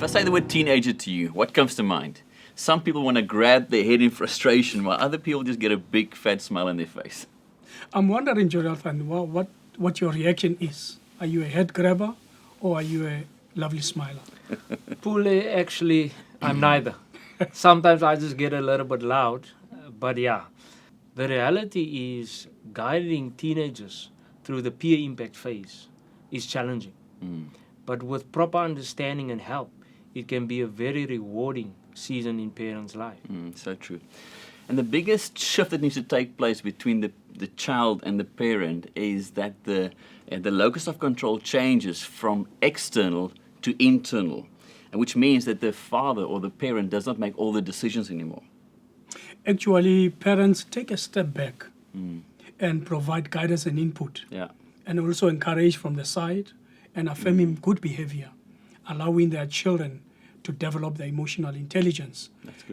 I say the word teenager to you, what comes to mind? Some people want to grab their head in frustration, while other people just get a big fat smile on their face. I'm wondering, Jonathan, what your reaction is. Are you a head grabber or are you a lovely smiler? Pule, actually, I'm neither. Sometimes I just get a little bit loud, but yeah. The reality is guiding teenagers through the peer impact phase is challenging. But with proper understanding and help, it can be a very rewarding season in parents' life. So true. And the biggest shift that needs to take place between the child and the parent is that the locus of control changes from external to internal, which means that the father or the parent does not make all the decisions anymore. Actually, parents take a step back and provide guidance and input. Yeah. And also encourage from the side and affirming good behavior, allowing their children to develop their emotional intelligence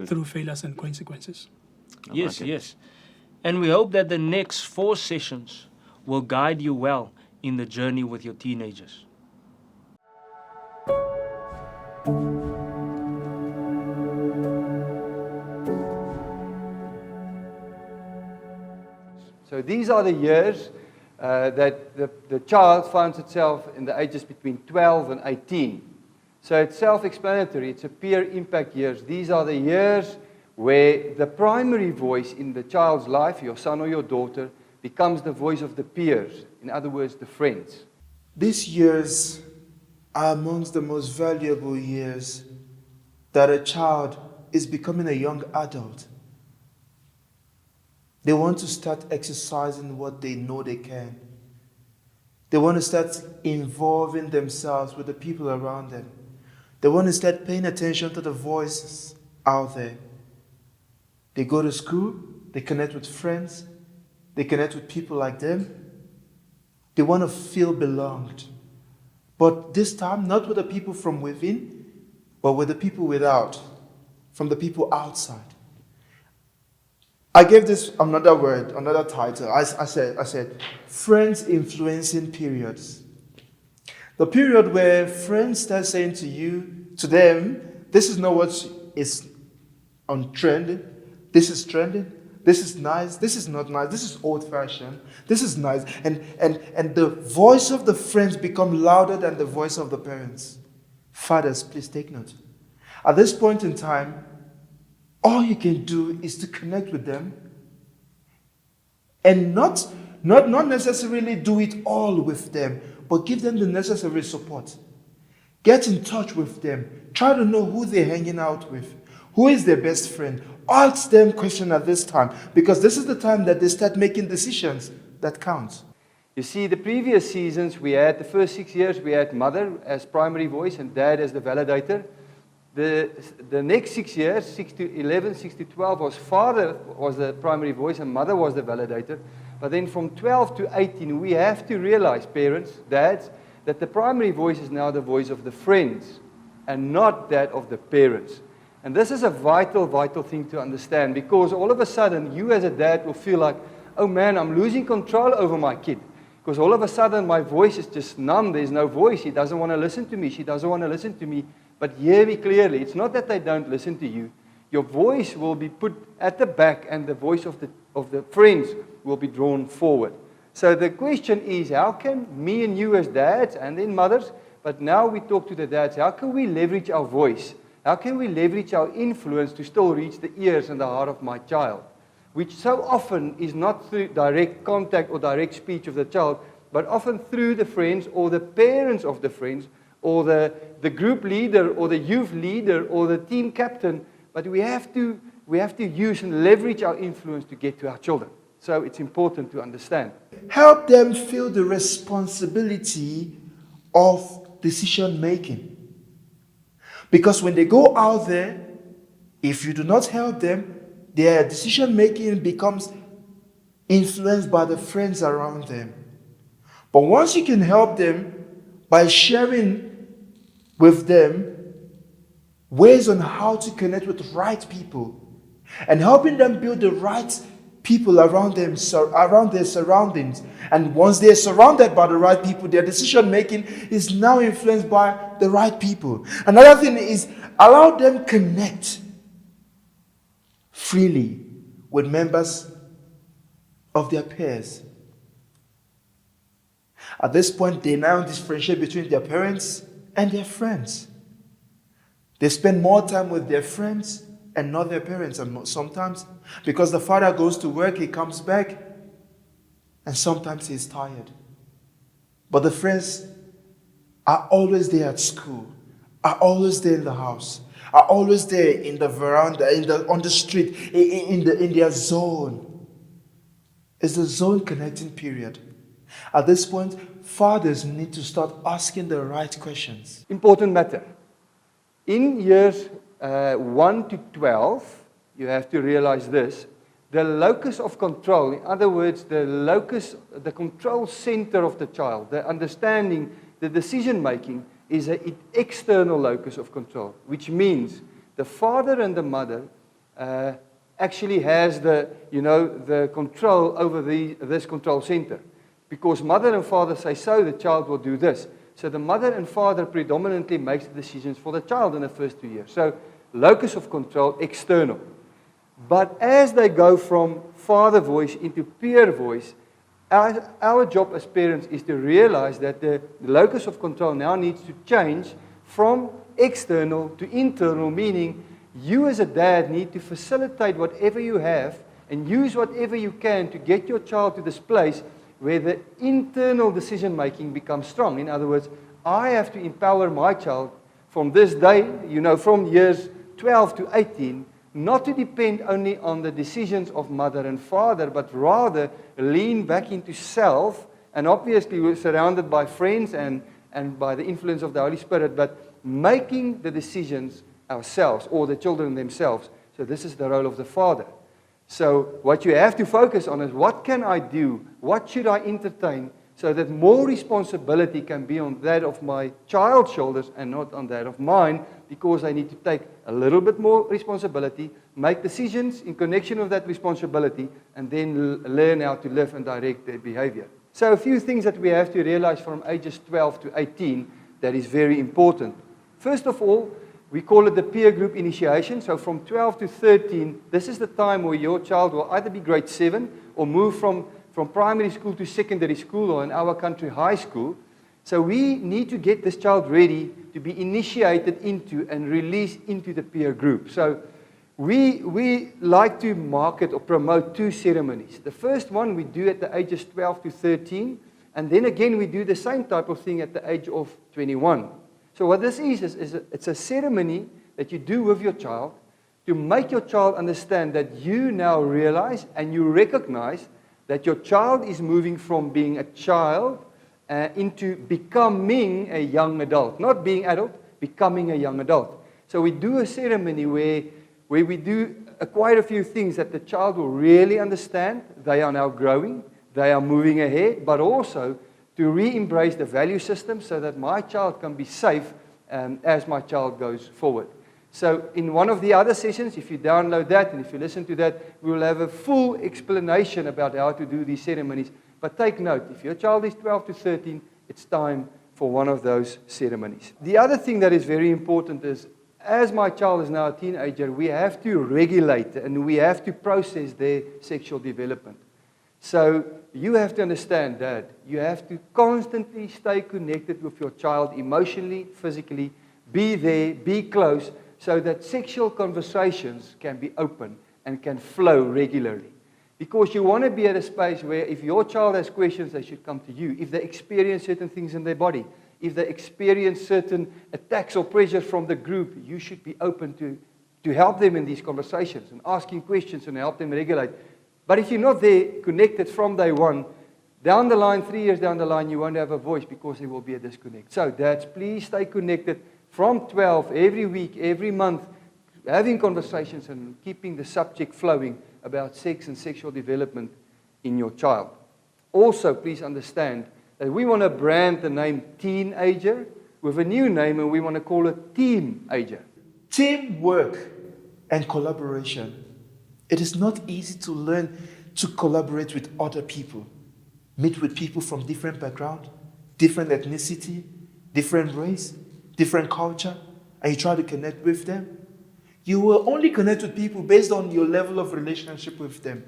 through failures and consequences. Yes, yes. And we hope that the next 4 sessions will guide you well in the journey with your teenagers. So these are the years that the child finds itself in the ages between 12 and 18. So it's self-explanatory. It's a peer impact years. These are the years where the primary voice in the child's life, your son or your daughter, becomes the voice of the peers. In other words, the friends. These years are amongst the most valuable years that a child is becoming a young adult. They want to start exercising what they know they can. They want to start involving themselves with the people around them. They want to start paying attention to the voices out there. They go to school, they connect with friends, they connect with people like them. They want to feel belonged. But this time, not with the people from within, but with the people without, from the people outside. I gave this another word, another title. I said, friends influencing periods. The period where friends start saying to them, this is not what is on trending. This is trending. This is nice. This is not nice. This is old-fashioned. This is nice. And the voice of the friends become louder than the voice of the parents. Fathers, please take note. At this point in time, all you can do is to connect with them and not necessarily do it all with them, but give them the necessary support. Get in touch with them. Try to know who they're hanging out with. Who is their best friend? Ask them questions at this time, because this is the time that they start making decisions that count. You see, the previous seasons we had, the first 6 years, we had mother as primary voice and dad as the validator. The next 6 years, 6 to 11, 6 to 12, was father was the primary voice and mother was the validator. But then from 12 to 18, we have to realize, parents, dads, that the primary voice is now the voice of the friends and not that of the parents. And this is a vital, vital thing to understand, because all of a sudden, you as a dad will feel like, oh man, I'm losing control over my kid. Because all of a sudden, my voice is just numb. There's no voice. He doesn't want to listen to me. She doesn't want to listen to me. But hear me clearly. It's not that they don't listen to you. Your voice will be put at the back, and the voice of the friends will be drawn forward. So the question is, how can me and you as dads, and then mothers, but now we talk to the dads, how can we leverage our voice? How can we leverage our influence to still reach the ears and the heart of my child? Which so often is not through direct contact or direct speech of the child, but often through the friends or the parents of the friends, or the group leader or the youth leader or the team captain. But we have to use and leverage our influence to get to our children. So it's important to understand. Help them feel the responsibility of decision making. Because when they go out there, if you do not help them, their decision making becomes influenced by the friends around them. But once you can help them by sharing with them ways on how to connect with right people and helping them build the right people around them, around their surroundings. And once they're surrounded by the right people, their decision making is now influenced by the right people. Another thing is allow them connect freely with members of their peers. At this point, they now differentiate between their parents and their friends. They spend more time with their friends and not their parents, and sometimes because the father goes to work, he comes back, and sometimes he's tired. But the friends are always there at school, are always there in the house, are always there in the veranda, on the street, in their zone. It's the zone connecting period. At this point, fathers need to start asking the right questions. Important matter. In years 1 to 12, you have to realize this. The locus of control, in other words, the control center of the child, the understanding, the decision making, is an external locus of control, which means the father and the mother actually has the control over this control center. Because mother and father say so, the child will do this. So the mother and father predominantly makes the decisions for the child in the first 2 years. So locus of control, external. But as they go from father voice into peer voice, our job as parents is to realize that the locus of control now needs to change from external to internal, meaning you as a dad need to facilitate whatever you have and use whatever you can to get your child to this place where the internal decision making becomes strong. In other words, I have to empower my child from this day, from years 12 to 18, not to depend only on the decisions of mother and father, but rather lean back into self. And obviously we're surrounded by friends and by the influence of the Holy Spirit, but making the decisions ourselves or the children themselves. So this is the role of the father. So what you have to focus on is what can I do? What should I entertain so that more responsibility can be on that of my child's shoulders and not on that of mine, because I need to take a little bit more responsibility, make decisions in connection with that responsibility, and then learn how to live and direct their behavior. So a few things that we have to realize from ages 12 to 18 that is very important. First of all, we call it the peer group initiation. So from 12 to 13, this is the time where your child will either be grade 7 or move from primary school to secondary school, or in our country, high school. So we need to get this child ready to be initiated into and released into the peer group. So we like to market or promote 2 ceremonies. The first one we do at the ages 12 to 13, and then again we do the same type of thing at the age of 21. So what this is it's a ceremony that you do with your child to make your child understand that you now realize and you recognize that your child is moving from being a child into becoming a young adult. Not being adult, becoming a young adult. So we do a ceremony where we do quite a few things that the child will really understand. They are now growing, they are moving ahead, but also to re-embrace the value system so that my child can be safe as my child goes forward. So in one of the other sessions, if you download that and if you listen to that, we will have a full explanation about how to do these ceremonies. But take note, if your child is 12 to 13, it's time for one of those ceremonies. The other thing that is very important is, as my child is now a teenager, we have to regulate and we have to process their sexual development. So you have to understand that you have to constantly stay connected with your child emotionally, physically, be there, be close, so that sexual conversations can be open and can flow regularly. Because you want to be at a space where if your child has questions, they should come to you. If they experience certain things in their body, if they experience certain attacks or pressures from the group, you should be open to help them in these conversations and asking questions and help them regulate. But if you're not there, connected from day one, down the line, 3 years down the line, you won't have a voice because there will be a disconnect. So dads, please stay connected from 12, every week, every month, having conversations and keeping the subject flowing about sex and sexual development in your child. Also, please understand that we want to brand the name teenager with a new name, and we want to call it teamager. Teamwork and collaboration. It is not easy to learn to collaborate with other people. Meet with people from different background, different ethnicity, different race, different culture, and you try to connect with them. You will only connect with people based on your level of relationship with them.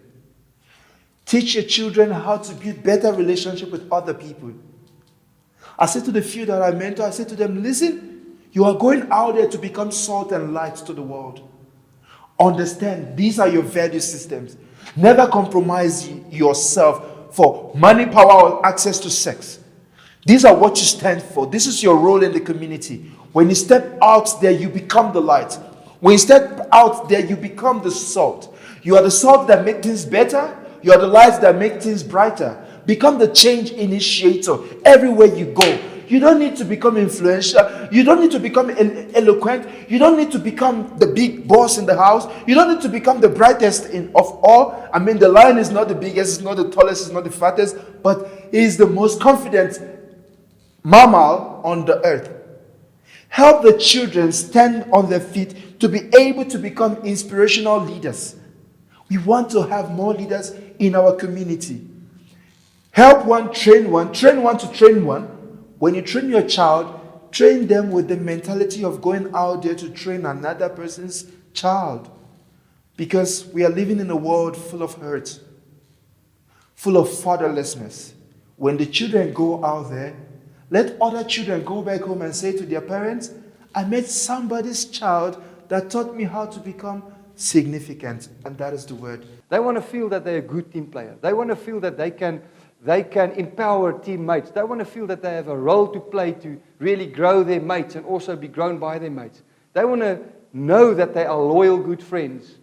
Teach your children how to build better relationship with other people. I say to the few that I mentor, I say to them, listen, you are going out there to become salt and light to the world. Understand, these are your value systems. Never compromise yourself for money, power, or access to sex. These are what you stand for. This is your role in the community. When you step out there, you become the light. When you step out there, you become the salt. You are the salt that makes things better. You are the light that makes things brighter. Become the change initiator everywhere you go. You don't need to become influential. You don't need to become eloquent. You don't need to become the big boss in the house. You don't need to become the brightest of all. I mean, the lion is not the biggest, it's not the tallest, it's not the fattest, but he is the most confident mammal on the earth. Help the children stand on their feet to be able to become inspirational leaders. We want to have more leaders in our community. Help one to train one. When you train your child, train them with the mentality of going out there to train another person's child. Because we are living in a world full of hurt, full of fatherlessness. When the children go out there, let other children go back home and say to their parents, I met somebody's child that taught me how to become significant. And that is the word. They want to feel that they're a good team player. They want to feel that they can empower teammates. They want to feel that they have a role to play to really grow their mates and also be grown by their mates. They want to know that they are loyal, good friends.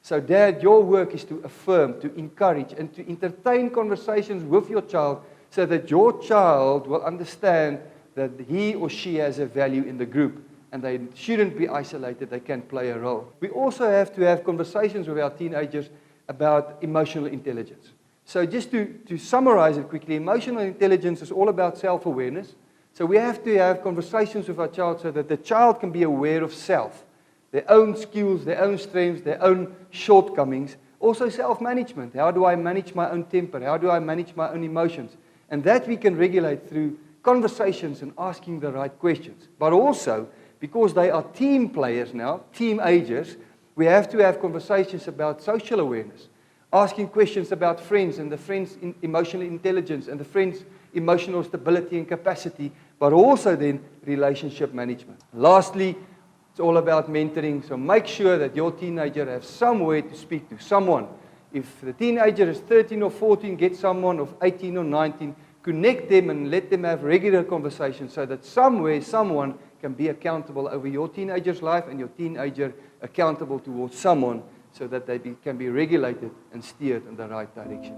So, Dad, your work is to affirm, to encourage, and to entertain conversations with your child so that your child will understand that he or she has a value in the group and they shouldn't be isolated, they can play a role. We also have to have conversations with our teenagers about emotional intelligence. So just to summarize it quickly, emotional intelligence is all about self-awareness. So we have to have conversations with our child so that the child can be aware of self, their own skills, their own strengths, their own shortcomings. Also self-management. How do I manage my own temper? How do I manage my own emotions? And that we can regulate through conversations and asking the right questions. But also, because they are team players now, teenagers, we have to have conversations about social awareness. Asking questions about friends and the friends' emotional intelligence and the friends' emotional stability and capacity, but also then relationship management. Lastly, it's all about mentoring. So make sure that your teenager has somewhere to speak to, someone. If the teenager is 13 or 14, get someone of 18 or 19, connect them and let them have regular conversations so that somewhere, someone can be accountable over your teenager's life and your teenager accountable towards someone so that they can be regulated and steered in the right direction.